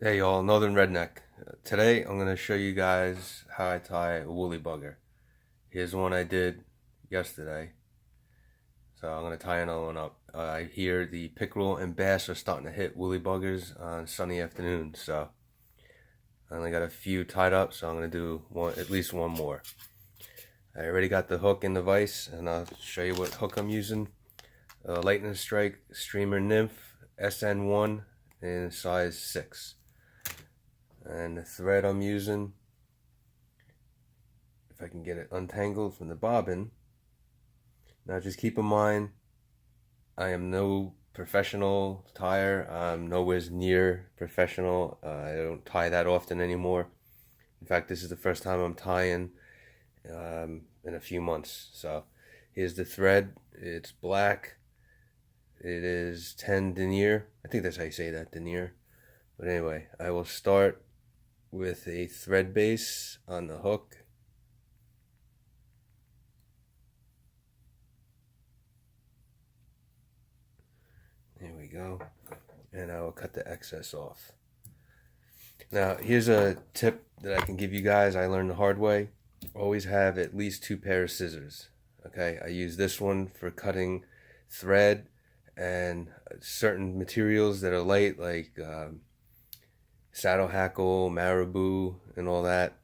Hey y'all, Northern Redneck. Today I'm going to show you guys how I tie a woolly bugger. Here's one I did yesterday. So I'm going to tie another one up. I hear the pickerel and bass are starting to hit woolly buggers on sunny afternoons. So I only got a few tied up, so I'm going to do at least one more. I already got the hook in the vise, and I'll show you what hook I'm using. Lightning Strike Streamer Nymph SN1 in size 6. And the thread I'm using, if I can get it untangled from the bobbin. Now just keep in mind, I am no professional tyer. I'm nowhere near professional. I don't tie that often anymore. In fact, this is the first time I'm tying in a few months. So here's the thread. It's black. It is 10 denier. I think that's how you say that, denier. But anyway, I will start with a thread base on the hook. There we go. And I will cut the excess off. Now, here's a tip that I can give you guys. I learned the hard way. Always have at least 2 pairs of scissors. Okay, I use this one for cutting thread and certain materials that are light, like saddle hackle, marabou, and all that.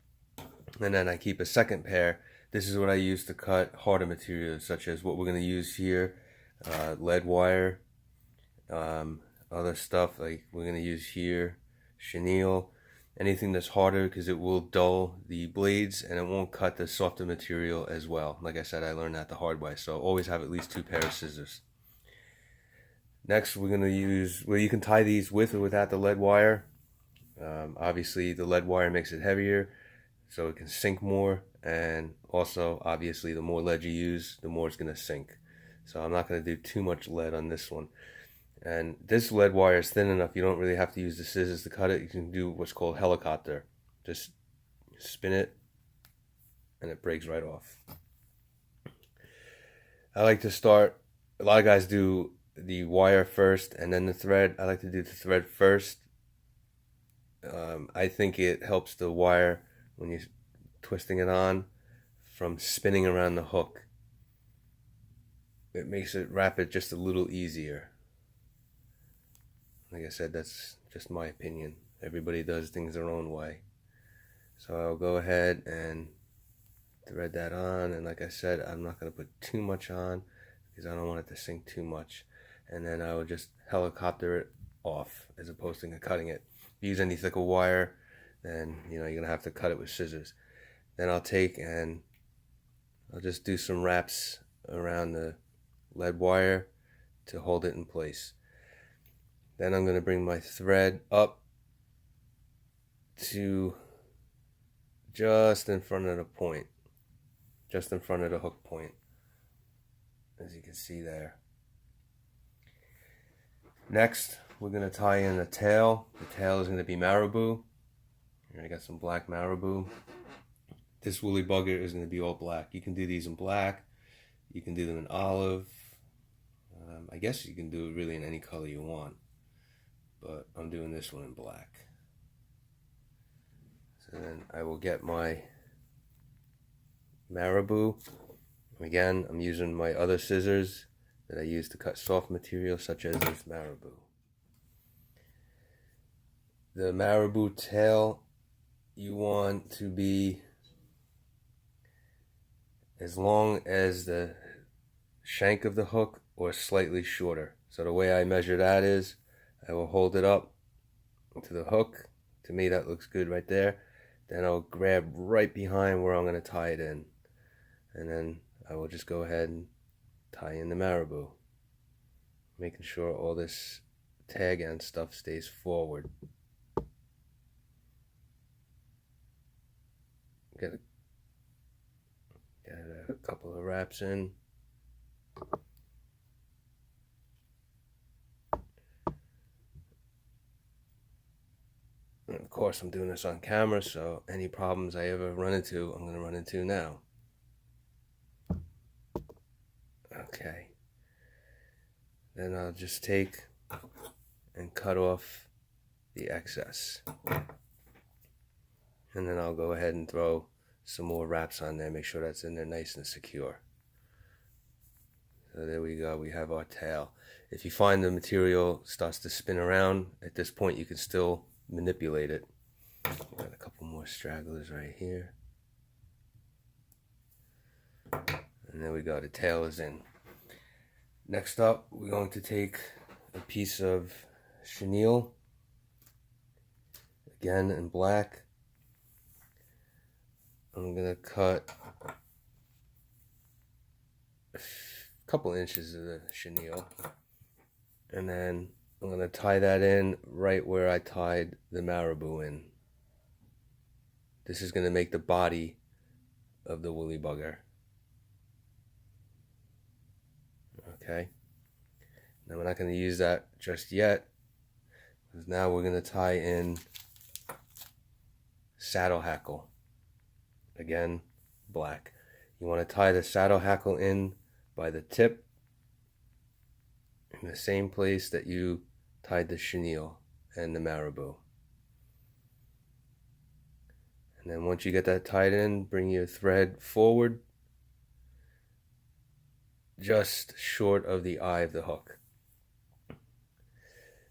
And then I keep a second pair. This is what I use to cut harder materials, such as what we're going to use here, lead wire, other stuff like we're going to use here, chenille, anything that's harder, because it will dull the blades and it won't cut the softer material as well. Like I said, I learned that the hard way, so always have at least 2 pairs of scissors. Next, we're going to use, well, you can tie these with or without the lead wire. Obviously, the lead wire makes it heavier, so it can sink more, and also, obviously, the more lead you use, the more it's going to sink. So I'm not going to do too much lead on this one. And this lead wire is thin enough, you don't really have to use the scissors to cut it. You can do what's called helicopter. Just spin it, and it breaks right off. I like to start, a lot of guys do the wire first and then the thread. I like to do the thread first. I think it helps the wire when you're twisting it on from spinning around the hook. It makes it wrap it just a little easier. Like I said, that's just my opinion. Everybody does things their own way. So I'll go ahead and thread that on, and like I said, I'm not going to put too much on because I don't want it to sink too much. And then I will just helicopter it off as opposed to cutting it. If you use any thicker wire, then you're going to have to cut it with scissors. Then I'll take and I'll just do some wraps around the lead wire to hold it in place. Then I'm going to bring my thread up to just in front of the point, just in front of the hook point, as you can see there. Next, we're going to tie in the tail. The tail is going to be marabou. Here I got some black marabou. This woolly bugger is going to be all black. You can do these in black. You can do them in olive. I guess you can do it really in any color you want, but I'm doing this one in black. So then I will get my marabou. Again, I'm using my other scissors that I use to cut soft material, such as this marabou. The marabou tail, you want to be as long as the shank of the hook or slightly shorter. So the way I measure that is I will hold it up to the hook. To me, that looks good right there. Then I'll grab right behind where I'm going to tie it in. And then I will just go ahead and tie in the marabou, making sure all this tag end stuff stays forward. Get a couple of wraps in. And of course, I'm doing this on camera, so any problems I ever run into, I'm going to run into now. Okay. Then I'll just take and cut off the excess. And then I'll go ahead and throw some more wraps on there, make sure that's in there nice and secure. So there we go, we have our tail. If you find the material starts to spin around, at this point you can still manipulate it. Got a couple more stragglers right here. And there we go, the tail is in. Next up, we're going to take a piece of chenille, again in black. I'm going to cut a couple inches of the chenille, and then I'm going to tie that in right where I tied the marabou in. This is going to make the body of the woolly bugger. Okay, now we're not going to use that just yet, because now we're going to tie in saddle hackle. Again, black. You want to tie the saddle hackle in by the tip in the same place that you tied the chenille and the marabou. And then once you get that tied in, bring your thread forward just short of the eye of the hook.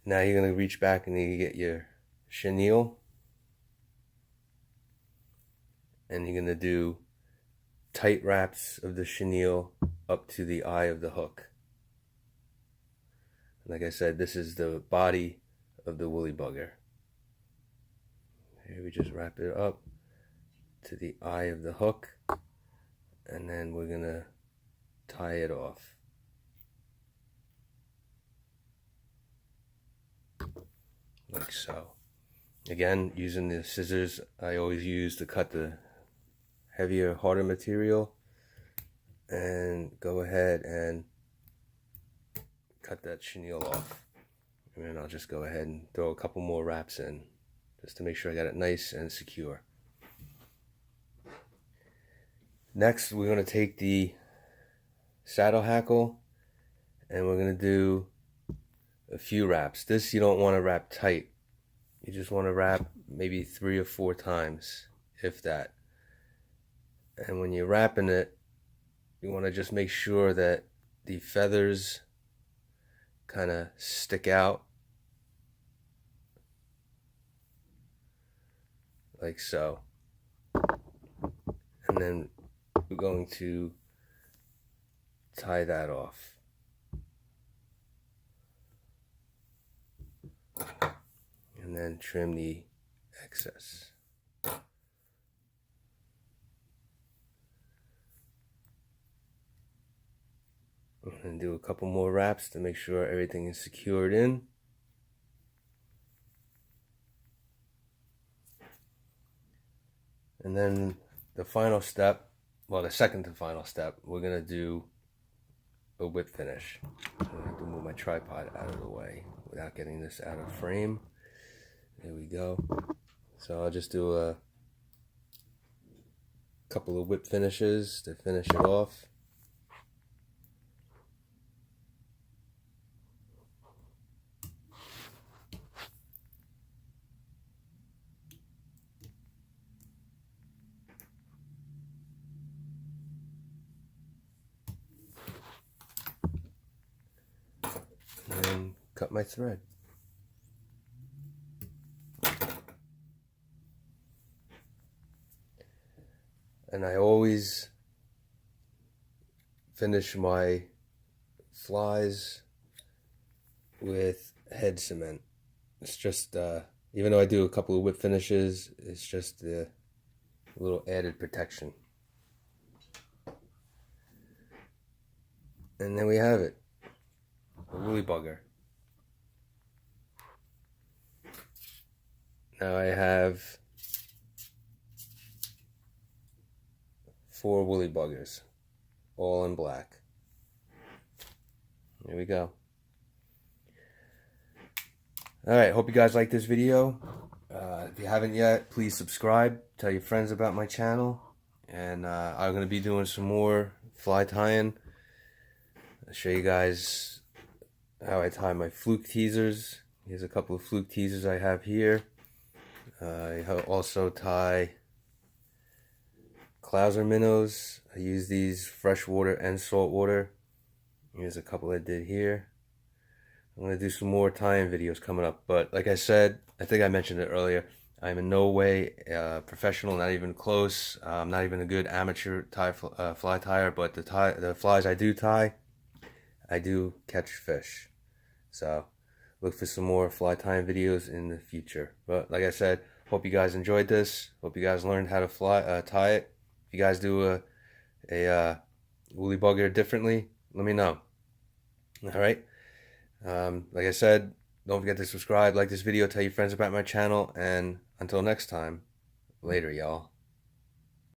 Now you're going to reach back and you get your chenille, and you're going to do tight wraps of the chenille up to the eye of the hook. Like I said, this is the body of the woolly bugger. Here we just wrap it up to the eye of the hook, and then we're going to tie it off. Like so. Again, using the scissors I always use to cut the heavier, harder material, and go ahead and cut that chenille off. And then I'll just go ahead and throw a couple more wraps in just to make sure I got it nice and secure. Next, we're going to take the saddle hackle and we're going to do a few wraps. This you don't want to wrap tight. You just want to wrap maybe 3 or 4 times, if that. And when you're wrapping it, you want to just make sure that the feathers kind of stick out like so. And then we're going to tie that off. And then trim the excess. And do a couple more wraps to make sure everything is secured in. And then the final step, well, the second to final step, we're going to do a whip finish. So I have to move my tripod out of the way without getting this out of frame. There we go. So I'll just do a couple of whip finishes to finish it off. And cut my thread. And I always finish my flies with head cement. It's just, even though I do a couple of whip finishes, it's just a little added protection. And then we have it, a woolly bugger. Now I have 4 woolly buggers, all in black. There we go. Alright, hope you guys like this video. If you haven't yet, please subscribe, tell your friends about my channel, and I'm going to be doing some more fly tying. I'll show you guys how I tie my fluke teasers, Here's a couple of fluke teasers I have here. I also tie Clouser minnows. I use these freshwater and saltwater. Here's a couple I did here. I'm going to do some more tie-in videos coming up. But like I said, I think I mentioned it earlier, I'm in no way professional, not even close. I'm not even a good amateur fly tyer, but the flies I do tie, I do catch fish. So look for some more fly tying videos in the future. But like I said, hope you guys enjoyed this. Hope you guys learned how to tie it. If you guys do a woolly bugger differently, let me know. All right. Like I said, don't forget to subscribe, like this video, tell your friends about my channel, and until next time, later, y'all.